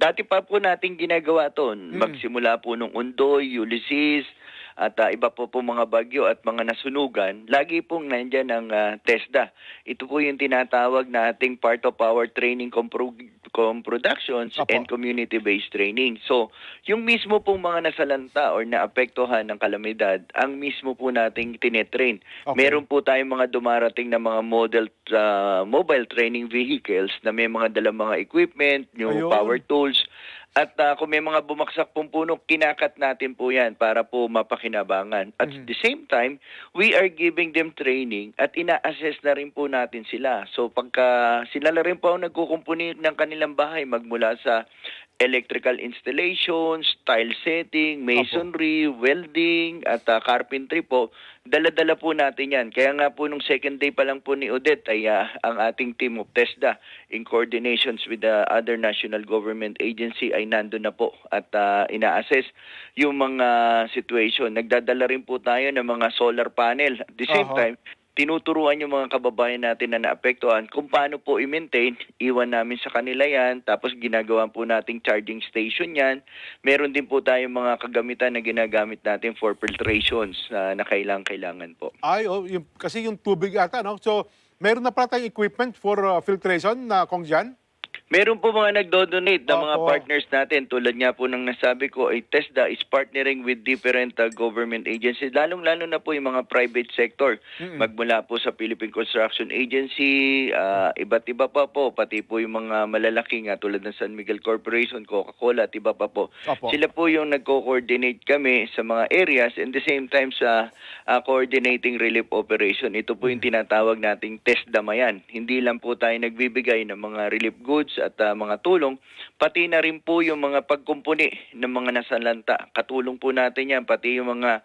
Dati pa po natin ginagawa to. Magsimula po nung Undoy, Ulysses, at iba po mga bagyo at mga nasunugan, lagi pong nandyan ang TESDA. Ito po yung tinatawag na ating part of our training productions and community-based training. So, yung mismo pong mga nasalanta or naapektuhan ng kalamidad, ang mismo po nating tinetrain. Meron po tayong mga dumarating na mga mobile training vehicles na may mga dalang mga equipment, new power tools. At kung may mga bumaksak pong puno, kinakat natin po yan para po mapakinabangan. At the same time, we are giving them training at ina-assess na rin po natin sila. So pagka sila na rin po ang nagkukumpuni ng kanilang bahay, magmula sa electrical installations, tile setting, masonry, welding, at carpentry po, dala-dala po natin yan. Kaya nga po nung second day pa lang po ni Odette ay ang ating team of TESDA in coordinations with the other national government agency ay nandun na po at ina-assess yung mga situation. Nagdadala rin po tayo ng mga solar panel. At the same time, tinuturuan yung mga kababayan natin na naapektuhan kung paano po i-maintain. Iwan namin sa kanila yan. Tapos ginagawa po nating charging station yan. Meron din po tayong mga kagamitan na ginagamit natin for filtrations na kailangan po. Kasi yung tubig ata, no? So, meron na pala tayong equipment for filtration na Kong Jan? Meron po mga nagdo-donate ng mga partners natin. Tulad nga po ng nasabi ko, ay TESDA is partnering with different government agencies. Lalong-lalo na po yung mga private sector. Magmula po sa Philippine Construction Agency, iba't iba pa po. Pati po yung mga malalaking tulad ng San Miguel Corporation, Coca-Cola at iba pa po. Sila po yung nagko-coordinate kami sa mga areas and the same time sa coordinating relief operation. Ito po yung tinatawag nating TESDA-mayan. Hindi lang po tayo nagbibigay ng mga relief goods at mga tulong, pati na rin po yung mga pagkumpuni ng mga nasalanta. Katulong po natin yan, pati yung mga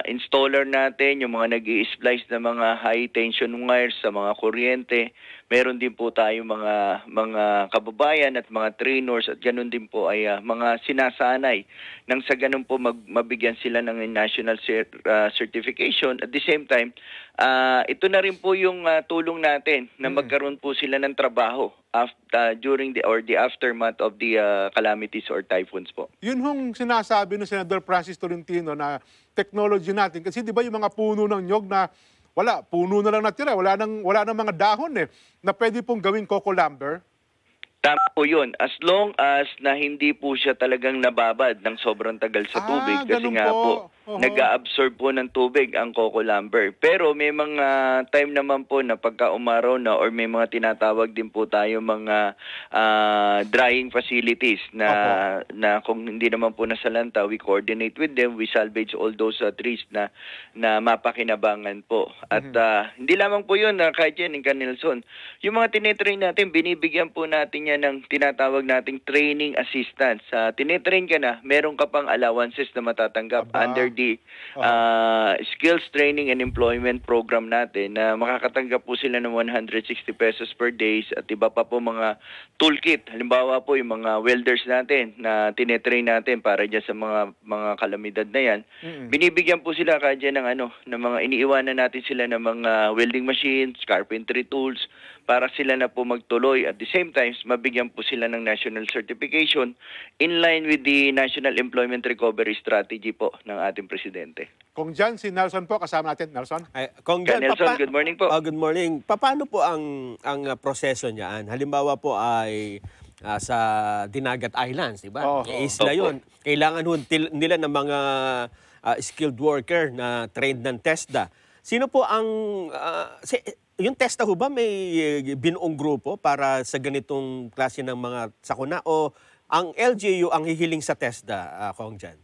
installer natin, yung mga nag-i-splice na mga high tension wires sa mga kuryente. Meron din po tayo mga kababayan at mga trainers at ganun din po ay mga sinasanay nang sa ganun po mabigyan sila ng national certification. At the same time, ito na rin po yung tulong natin na magkaroon po sila ng trabaho during the aftermath of the calamities or typhoons po. Yun hong sinasabi ng Senator Francis Tolentino na technology natin. Kasi di ba yung mga puno ng nyog na puno na lang natira, wala nang mga dahon na pwede pong gawing coco lumber? Tama po yun. As long as na hindi po siya talagang nababad ng sobrang tagal sa tubig. Kasi nga po, nag-a-absorb po ng tubig ang coco lumber. Pero may mga time naman po na pagka umaraw na or may mga tinatawag din po tayo mga drying facilities na kung hindi naman po nasalanta, we coordinate with them, we salvage all those trees na mapakinabangan po. At hindi lamang po yun, kahit yan, Nelson, yung mga tinetrain natin, binibigyan po natin yan ng tinatawag nating training assistance. Tinetrain ka na, meron ka pang allowances na matatanggap under the skills training and employment program natin na makakatanggap po sila ng 160 pesos per day at iba pa po mga toolkit. Halimbawa po yung mga welders natin na tinetrain natin para dyan sa mga kalamidad na yan. Binibigyan po sila kaya ng mga iniiwanan natin sila ng mga welding machines, carpentry tools para sila na po magtuloy. At the same time, mabigyan po sila ng national certification in line with the National Employment Recovery Strategy po ng ating Presidente. Kung Jan, si Nelson po, kasama natin. Nelson? Kung Jan, Nelson, good morning po. Good morning. Paano po ang proseso niyan? Halimbawa po ay sa Dinagat Islands, di ba? Isla yun. Kailangan nila ng mga skilled worker na trained ng TESDA. Sino po ang... yung TESDA ho ba may binuong grupo para sa ganitong klase ng mga sakuna o ang LGU ang hihiling sa TESDA, Kong Jan?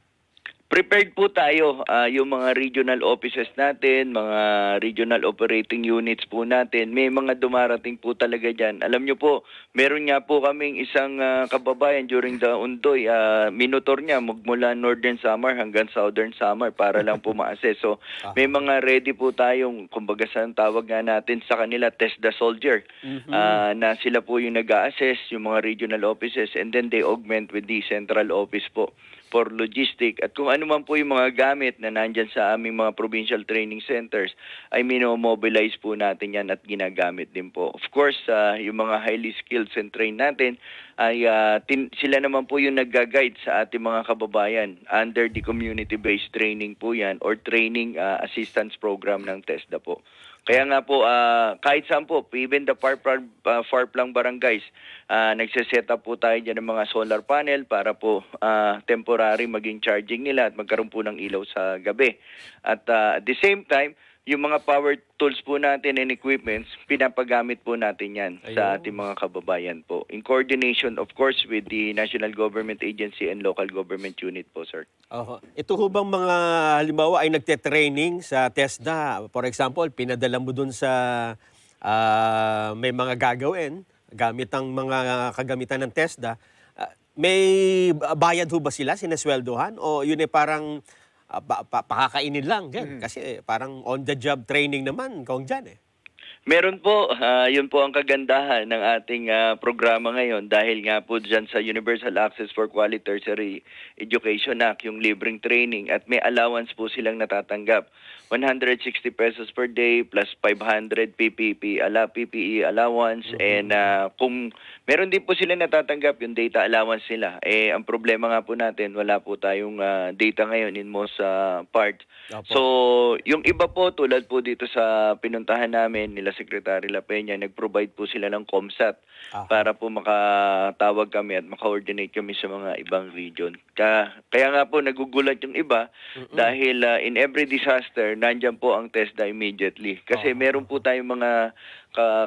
Prepared po tayo, yung mga regional offices natin, mga regional operating units po natin, may mga dumarating po talaga dyan. Alam nyo po, meron nga po kaming isang kababayan during the Undoy, minotor niya magmula Northern Samar hanggang Southern Samar para lang po ma-assess. So may mga ready po tayong, kumbaga saan tawag nga natin sa kanila, TESDA soldier, na sila po yung nag-a-assess, yung mga regional offices, and then they augment with the central office po for logistic at kung ano man po yung mga gamit na nandyan sa aming mga provincial training centers ay mino-mobilize po natin yan at ginagamit din po. Of course, yung mga highly skilled and trained natin ay sila naman po yung nag-guide sa ating mga kababayan under the community-based training po yan or training assistance program ng TESDA po. Kaya nga po, kahit saan po, even the far-flung barangays, nagsiset up po tayo dyan ng mga solar panel para po temporary maging charging nila at magkaroon po ng ilaw sa gabi. At at the same time, yung mga power tools po natin and equipments, pinapagamit po natin yan sa ating mga kababayan po. In coordination, of course, with the National Government Agency and Local Government Unit po, sir. Ito ho bang mga halimbawa ay nagte-training sa TESDA? For example, pinadala mo dun sa may mga gagawin gamit ang mga kagamitan ng TESDA. May bayad ho ba sila, sinasweldohan? O yun ay parang pakakainin lang dyan? Kasi parang on-the-job training naman kung dyan eh. Meron po, yun po ang kagandahan ng ating programa ngayon dahil nga po dyan sa Universal Access for Quality Tertiary Education Act, yung libreng training at may allowance po silang natatanggap. 160 pesos per day plus 500 PPE allowance and kung meron din po sila natatanggap yung data allowance nila. Ang problema nga po natin, wala po tayong data ngayon in most part. So, yung iba po tulad po dito sa pinuntahan namin nila Secretary La Peña, nag-provide po sila ng COMSAT para po makatawag kami at maka-coordinate kami sa mga ibang region. Kaya nga po nagugulat yung iba dahil in every disaster, nandyan po ang TESDA immediately. Kasi meron po tayong mga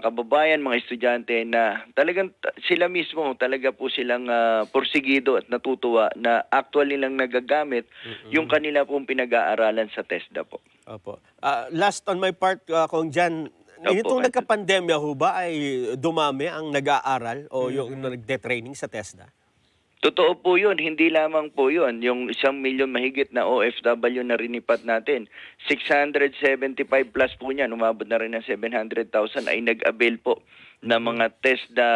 kababayan, mga estudyante na talagang sila mismo, talaga po silang porsigido at natutuwa na actually lang nagagamit yung kanila pong pinag-aaralan sa TESDA po. Opo. Last on my part, kung dyan, itong nagka-pandemya ho ba ay dumami ang nag-aaral o yung nagde-training sa TESDA? Totoo po yun, hindi lamang po yun. Yung 1 milyon mahigit na OFW na rinipat natin, 675 plus po niyan, umabot na rin ng 700,000 ay nag-avail po na mga TESDA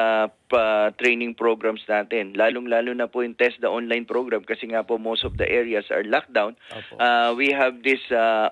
training programs natin. Lalong-lalo na po yung TESDA online program kasi nga po most of the areas are locked down. We have this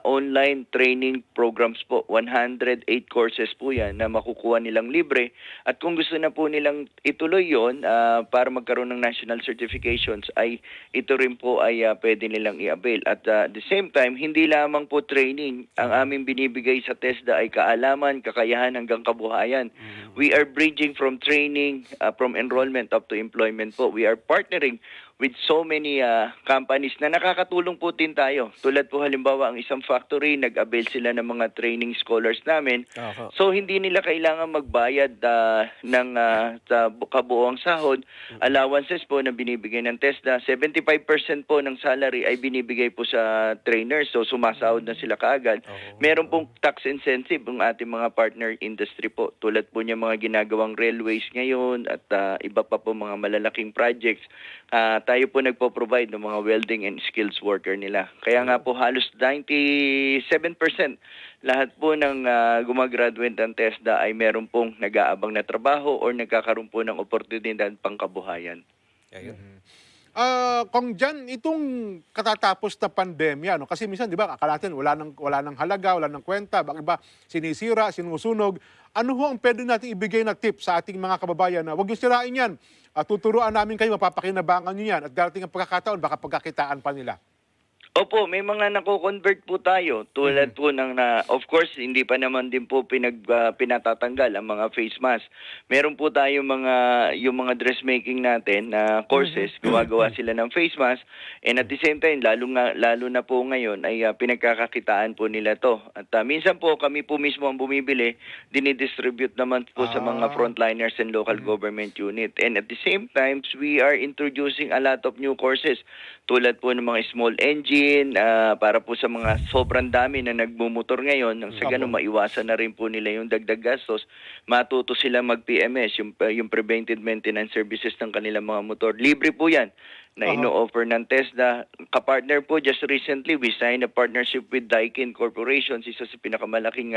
online training programs po. 108 courses po yan na makukuha nilang libre. At kung gusto na po nilang ituloy yon para magkaroon ng national certifications ay ito rin po ay pwede nilang i-avail. At the same time, hindi lamang po training. Ang aming binibigay sa TESDA ay kaalaman, kakayahan hanggang kabuhayan. We are bridging from training, from enrollment up to employment po. We are partnering with so many companies na nakakatulong po din tayo. Tulad po halimbawa ang isang factory, nag-avail sila ng mga training scholars namin. So hindi nila kailangan magbayad ng kabuoang sahod. Allowances po na binibigay ng TESDA. 75% po ng salary ay binibigay po sa trainers. So sumasahod na sila kaagad. Meron pong tax incentive ang ating mga partner industry po. Tulad po niya mga ginagawang railways ngayon at iba pa po mga malalaking projects. Tayo po nagpo-provide ng mga welding and skills worker nila. Kaya nga po halos 97% lahat po ng gumagraduate ng TESDA ay meron pong nag-aabang na trabaho or nagkakaroon po ng oportunidad pangkabuhayan. Kung dyan, itong katatapos na pandemya, no? Kasi minsan, di ba, akala natin wala nang halaga, wala nang kwenta, baka iba sinisira, sinusunog. Ano ho ang pwede natin ibigay na tip sa ating mga kababayan na huwag yung sirain yan. Tuturuan namin kayo, mapapakinabangan nyo yan. At darating ang pagkakataon, baka pagkakitaan pa nila. Opo, may mga nako-convert po tayo tulad po ng of course hindi pa naman din po pinatatanggal ang mga face mask. Meron po tayo yung mga dressmaking natin na courses, gumagawa sila ng face mask and at the same time lalo na po ngayon ay pinagkakakitaan po nila to. At minsan po kami po mismo ang bumibili, dinidistribute naman po sa mga frontliners and local government unit. And at the same time, we are introducing a lot of new courses tulad po ng mga small engine para po sa mga sobrang dami na nagmumotor ngayon nang sa ganun maiwasan na rin po nila yung dagdag gastos, matuto sila mag-PMS, yung preventive maintenance services ng kanilang mga motor. Libre po yan. na ino-offer ng TESDA. Kapartner po, just recently, we signed a partnership with Daikin Corporation, isa sa pinakamalaking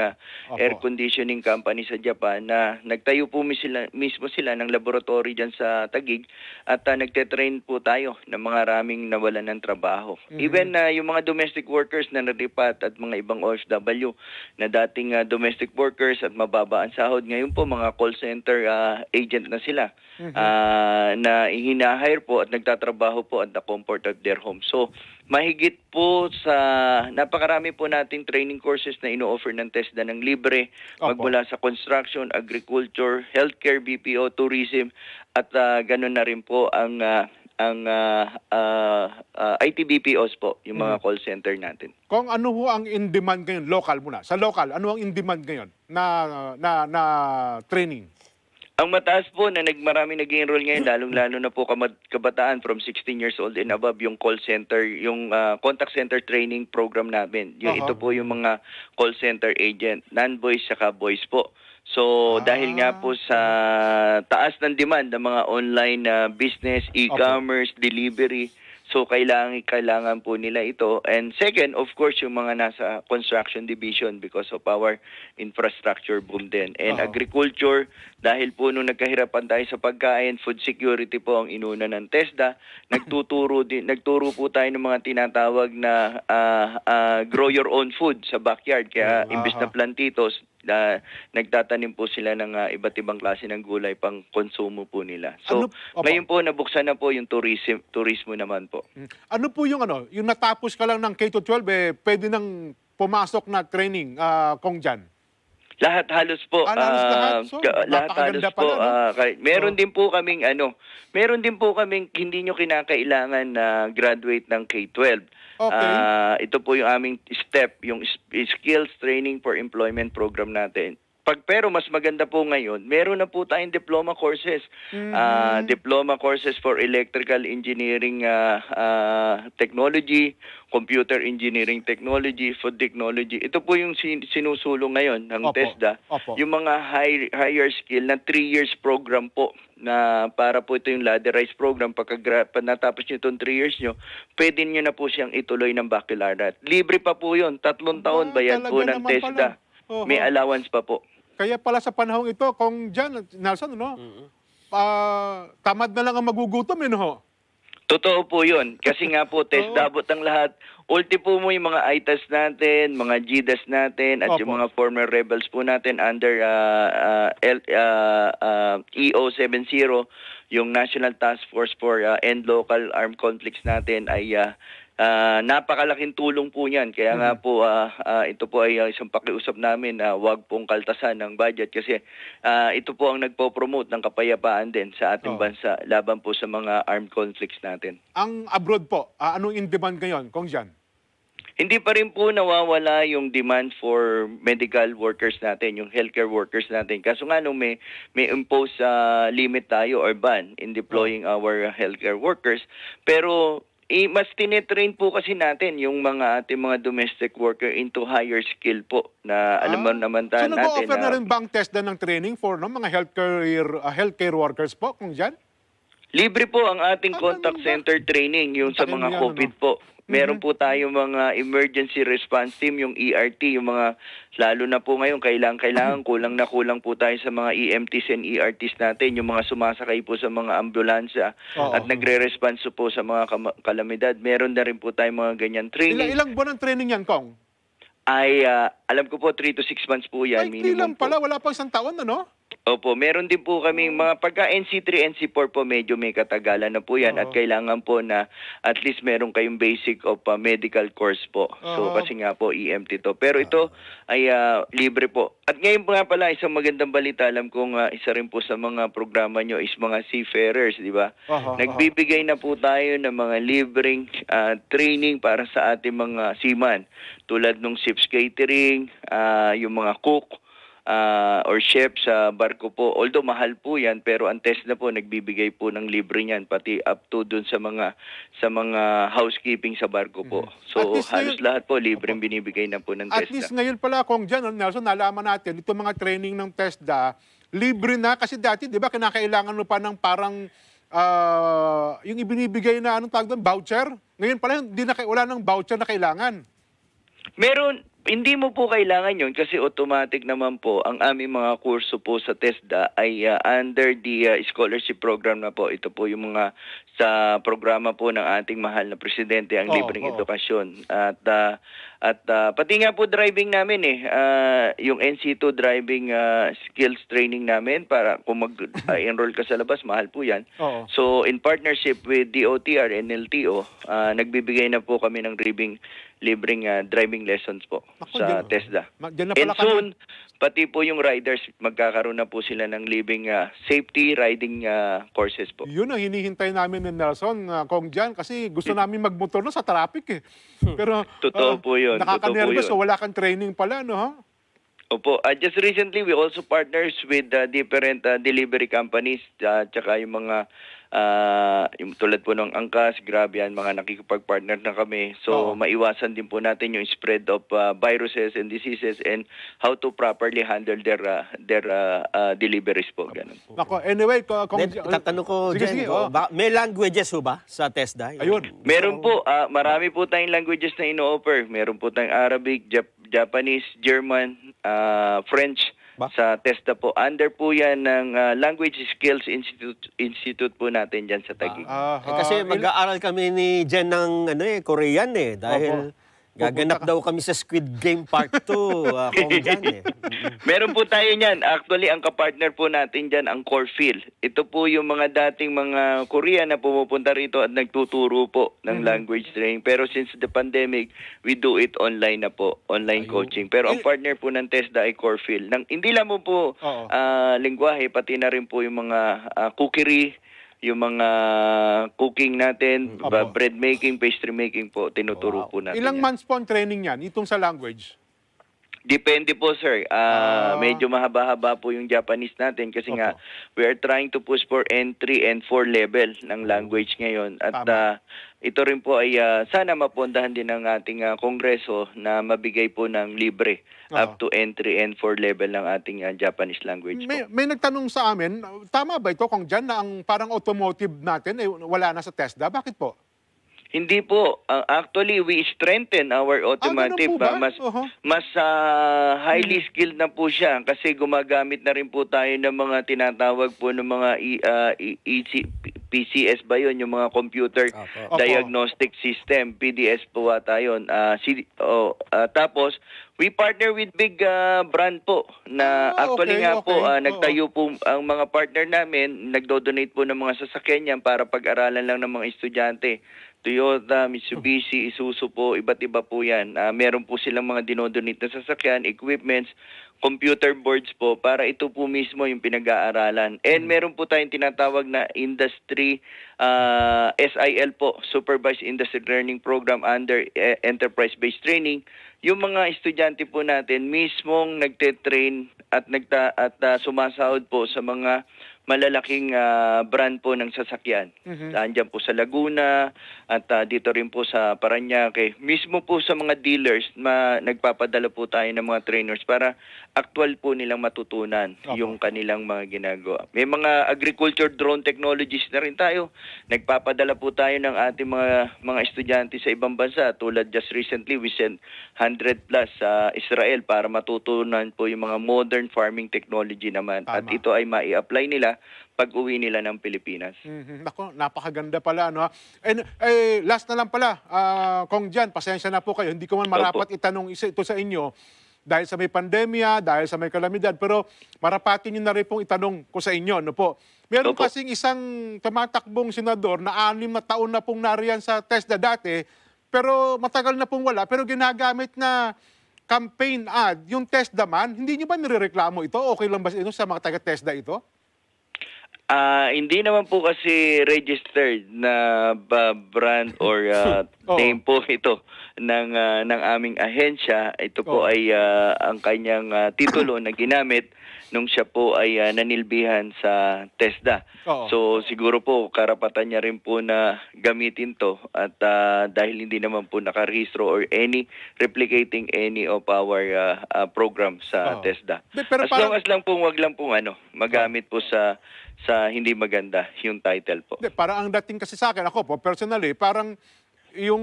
air conditioning company sa Japan, na nagtayo po mismo sila ng laboratory dyan sa Taguig at nagtetrain po tayo ng mga raming nawalan ng trabaho. Even yung mga domestic workers na naripat at mga ibang OFW na dating domestic workers at mababa ang sahod, ngayon po mga call center agent na sila na hinahire po at nagtatrabaho po at the comfort of their home. So, mahigit po sa napakarami po nating training courses na ino-offer ng TESDA ng libre, magmula sa construction, agriculture, healthcare, BPO, tourism, at ganun na rin po ang IT BPOs po, yung mga call center natin. Kung ano ho ang in-demand ngayon, local muna. Sa local, ano ang in-demand ngayon na training? Ang mataas po na marami nag-enroll ngayon, lalong-lalo na po kabataan from 16 years old and above, yung call center, yung contact center training program namin. Ito po yung mga call center agent, non-voice saka voice po. So, dahil nga po sa taas ng demand ng mga online business, e-commerce, delivery, so kailangan po nila ito. And second, of course, yung mga nasa construction division because of our infrastructure boom din. And agriculture, dahil po nung nagkahirapan tayo sa pagkain, food security po ang inuna ng TESDA. Nagturo po tayo ng mga tinatawag na grow your own food sa backyard. Kaya imbes na plantitos, nagtatanim po sila ng iba't ibang klase ng gulay pang konsumo po nila. So, ngayon po nabuksan na po yung turismo naman po. Ano po yung yung natapos ka lang ng K-12, pwede nang pumasok na training, Kong Jan? Lahat halos po. Lahat halos po. Meron din po kaming hindi nyo kinakailangan na graduate ng K-12. Okay. Ito po yung aming step, yung skills training for employment program natin. Pero mas maganda po ngayon, meron na po tayong diploma courses. Diploma courses for electrical engineering technology, computer engineering technology, food technology. Ito po yung sinusulong ngayon ng TESDA. Yung mga higher skill na 3 years program po, na para po ito yung ladderized program. Pag natapos nyo itong 3 years nyo, pwede nyo na po siyang ituloy ng baccalaureate. Libre pa po yun. 3 taon bayad po ng TESDA. May allowance pa po. Kaya pala sa panahong ito, Kong Jan, Nelson, tamad na lang ang magugutom, ho? Totoo po yun. Kasi nga po, TESDA abot ang lahat. Ulti po mo yung mga ITAS natin, mga GDAS natin, at yung mga former rebels po natin under EO70, yung National Task Force for End Local Armed Conflicts natin ay napakalaking tulong po niyan. Kaya nga po, ito po ay isang pakiusap namin na huwag pong kaltasan ng budget kasi ito po ang nagpo-promote ng kapayapaan din sa ating bansa laban po sa mga armed conflicts natin. Ang abroad po, anong in-demand ngayon, Kong Jan? Hindi pa rin po nawawala yung demand for medical workers natin, yung healthcare workers natin. Kaso nga nung may impose limit tayo or ban in deploying our healthcare workers, pero mas tinetrain po kasi natin yung ating mga domestic worker into higher skill po na alam mo naman natin. So nag-offer na rin bang TESDA ng training for mga healthcare workers po, Kung Jan? Libre po ang ating contact center training, yung sa mga COVID po. Meron po tayo mga emergency response team, yung ERT, yung mga, lalo na po ngayon, kailangan, kulang po tayo sa mga EMTs and ERTs natin, yung mga sumasakay po sa mga ambulansya at nagre-response po sa mga kalamidad. Meron na rin po tayo mga ganyan training. Ilang buwan ang training yan, Kong? Alam ko po, 3 to 6 months po yan. Hindi lang pala, wala pang 1 taon, Opo, meron din po kaming mga pagka NC3, NC4 po medyo may katagalan na po yan at kailangan po na at least meron kayong basic of medical course po. So kasi nga po EMT to. Pero ito ay libre po. At ngayon po nga pala isang magandang balita, alam kong isa rin po sa mga programa nyo is mga seafarers, di ba? Nagbibigay na po tayo ng mga libreng training para sa ating mga seaman tulad ng ships catering, yung mga cook, or chef sa barko po. Although mahal po yan, pero ang TESDA po nagbibigay po ng libre niyan pati up to dun sa mga housekeeping sa barko po. So halos lahat po libreng binibigay na po ng TESDA. At least ngayon pala, Kong Jan, Nelson, nalaman natin itong mga training ng TESDA libre na kasi dati 'di ba kinakailangan mo pa ng parang yung ibinibigay na anong tawag doon, voucher. Ngayon pala wala nang voucher na kailangan. Meron, hindi mo po kailangan yun kasi automatic naman po ang aming mga kurso po sa TESDA ay under the scholarship program na po. Ito po yung mga sa programa po ng ating mahal na presidente, ang libreng edukasyon. At pati nga po driving namin yung NC2 driving skills training namin para kung mag-enroll ka sa labas, mahal po yan. So in partnership with DOTR and LTO, nagbibigay na po kami ng libreng driving lessons po sa TESDA. And soon, pati po yung riders, magkakaroon na po sila ng libreng safety riding courses po. Yun ang hinihintay namin ni Nelson, Kong Jan, kasi gusto namin magmotor na sa traffic Pero totoo po yun. Nakaka-nervous, so wala kang training pala, no? Ha? Opo. Just recently, we also partners with different delivery companies, tsaka yung mga yung tulad po ng Angkas, grabe yan, mga nakikipag-partner na kami. So, maiwasan din po natin yung spread of viruses and diseases and how to properly handle their deliveries po. Ganun. Nako, anyway, tatanong ko dyan, may languages ho ba sa TESDA? Ayun. Meron po, marami po tayong languages na ino-offer. Meron po tayong Arabic, Japanese, German, French, sa TESDA po. Under po yan ng Language Skills Institute po natin dyan sa Taguig. Kasi mag-aaral kami ni Jen ng Korean dahil gaganap daw kami sa Squid Game Part 2, Kong Jan Meron po tayo niyan. Actually, ang kapartner po natin dyan, ang Corfield. Ito po yung mga dating mga Korean na pumupunta rito at nagtuturo po ng language training. Pero since the pandemic, we do it online na po, online coaching. Pero ang partner po ng TESDA ay Corfield. Hindi lang po lingwahe, pati na rin po yung mga cookery, yung mga cooking natin, bread making, pastry making po, tinuturo po natin. Ilang months po ang training yan, itong sa language? Depende po, sir. Medyo mahaba-haba po yung Japanese natin kasi nga we are trying to push for N3 and 4 level ng language ngayon. At ito rin po ay sana mapundahan din ng ating kongreso na mabigay po ng libre up to N3 and 4 level ng ating Japanese language po. May nagtanong sa amin, tama ba ito, Kong Jan, na ang parang automotive natin wala na sa TESDA? Bakit po? Hindi po. Actually, we strengthen our automotive. Mas highly skilled na po siya kasi gumagamit na rin po tayo ng mga tinatawag po ng mga PCS ba yun? Yung mga computer diagnostic system. PDS po tayo. Tapos, we partner with big brand po na actually nagtayo po ang mga partner namin, nagdo-donate po ng mga sasakyan yan para pag-aralan lang ng mga estudyante. Toyota, Mitsubishi, Isuzu po, iba't iba po yan. Meron po silang mga dinodonate na sasakyan, equipments, computer boards po para ito po mismo yung pinag-aaralan. And meron po tayong tinatawag na industry SIL po, Supervised Industry Learning Program under Enterprise-Based Training. Yung mga estudyante po natin mismong nagte-train at sumasahod po sa mga malalaking brand po ng sasakyan. Diyan po sa Laguna at dito rin po sa Parañaque. Mismo po sa mga dealers, nagpapadala po tayo ng mga trainers para actual po nilang matutunan yung kanilang mga ginagawa. May mga agriculture drone technologies na rin tayo. Nagpapadala po tayo ng ating mga estudyante sa ibang bansa. Tulad just recently, we sent 100 plus sa Israel para matutunan po yung mga modern farming technology naman. At ito ay mai-apply nila pag-uwi nila ng Pilipinas. Nako, napakaganda pala, no? And last na lang pala, Kong Jan, pasensya na po kayo. Hindi ko man marapat itanong ito sa inyo dahil sa may pandemya, dahil sa may kalamidad, pero marapatin niyo na rin pong itanong ko sa inyo, no po. Meron kasing isang tumatakbong senador na 6 na taon na pong nariyan sa TESDA dati, pero matagal na pong wala, pero ginagamit na campaign ad. Yung TESDA man, hindi niyo ba nirereklamo ito? Okay lang ba ito sa mga taga-TESDA ito? Hindi naman po kasi registered na brand or name po ito ng aming ahensya. Ito po ay ang kanyang titulo na ginamit nung siya po ay nanilbihan sa TESDA. So siguro po karapatan niya rin po na gamitin to at dahil hindi naman po nakarehistro or replicating any of our program sa TESDA. As long as lang po wag lang po magamit po sa hindi maganda yung title po. Hindi, parang ang dating kasi sa akin, ako po personally, parang yung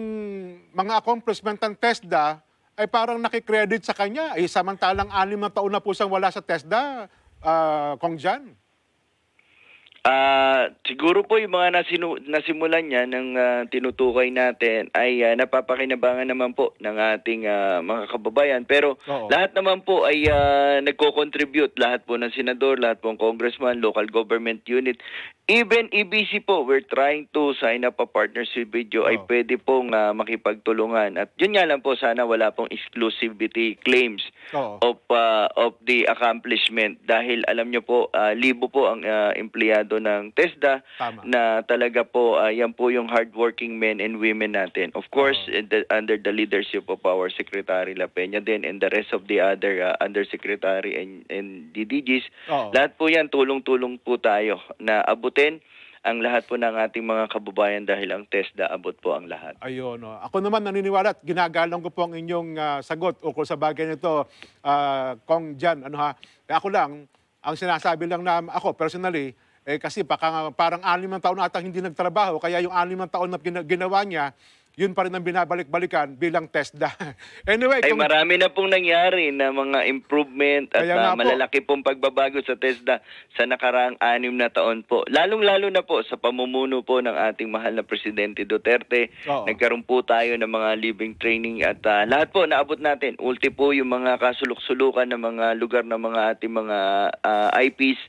mga accomplishment ng TESDA ay parang nakikredit sa kanya. Samantalang 6 na taon na po siyang wala sa TESDA, Kong Jan. Siguro po yung mga nasimulan niya ng tinutukoy natin ay napapakinabangan naman po ng ating mga kababayan. Pero lahat naman po ay nagko-contribute. Lahat po ng senador, lahat po ng congressman, local government unit. Even EBC po, we're trying to sign up a partnership video ay pwede pong makipagtulungan. At yun nga lang po, sana wala pong exclusivity claims of the accomplishment. Dahil alam nyo po, libo po ang empleyado ng TESDA. Tama. Na talaga po, yan po yung hardworking men and women natin. Of course, under the leadership of our Secretary La Peña din and the rest of the other undersecretary and DDGs. Lahat po yan, tulong-tulong po tayo na abutin ang lahat po ng ating mga kababayan dahil ang TESDA abot po ang lahat. Ayun. Ako naman naniniwala at ginagalang ko po ang inyong sagot ukol sa bagay nito, Kong Jan. Ako lang, ang sinasabi lang na ako personally, kasi parang 6 na taon na atang hindi nagtrabaho, kaya yung 6 na taon na ginawa niya, yun pa rin ang binabalik-balikan bilang TESDA. Anyway, marami na pong nangyari na mga improvement at malalaki pong pagbabago sa TESDA sa nakaraang 6 na taon po. Lalong-lalo na po sa pamumuno po ng ating mahal na Presidente Duterte. Nagkaroon po tayo ng mga living training at lahat po naabot natin. Ulti po yung mga kasulok-sulukan ng mga lugar ng mga ating mga IPs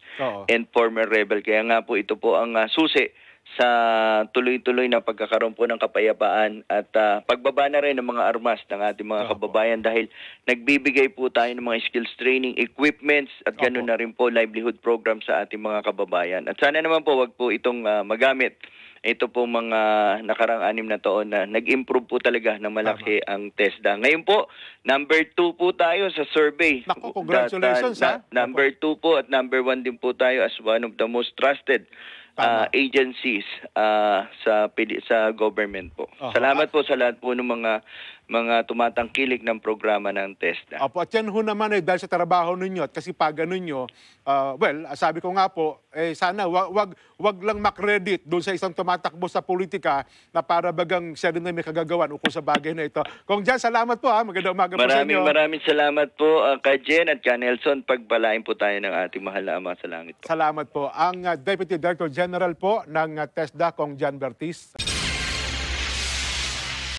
and former rebel. Kaya nga po ito po ang susi sa tuloy-tuloy na pagkakaroon po ng kapayapaan at pagbaba na rin ng mga armas ng ating mga kababayan dahil nagbibigay po tayo ng mga skills training, equipments at ganoon na rin po livelihood program sa ating mga kababayan. At sana naman po wag po itong magamit. Ito po mga nakarang 6 na taon na nag-improve po talaga ng malaki ang TESDA. Ngayon po, number 2 po tayo sa survey. Naku, congratulations number 2 po at number 1 din po tayo as one of the most trusted agencies sa government po. Salamat po sa lahat po ng mga tumatangkilik ng programa ng TESDA. Opo, at yan ho naman dahil sa trabaho ninyo at kasi pag ninyo, sabi ko nga po, sana wag lang makredit doon sa isang tumatakbo sa politika na para bagang siya rin na may kagagawan ukol sa bagay na ito. Kung dyan, salamat po Magandang umaga po sa inyo. Maraming salamat po ka Jen at ka Nelson. Pagpalain po tayo ng ating mahal na Ama sa langit po. Salamat po. Ang Deputy Director General po ng TESDA, Kong Jan Bertis.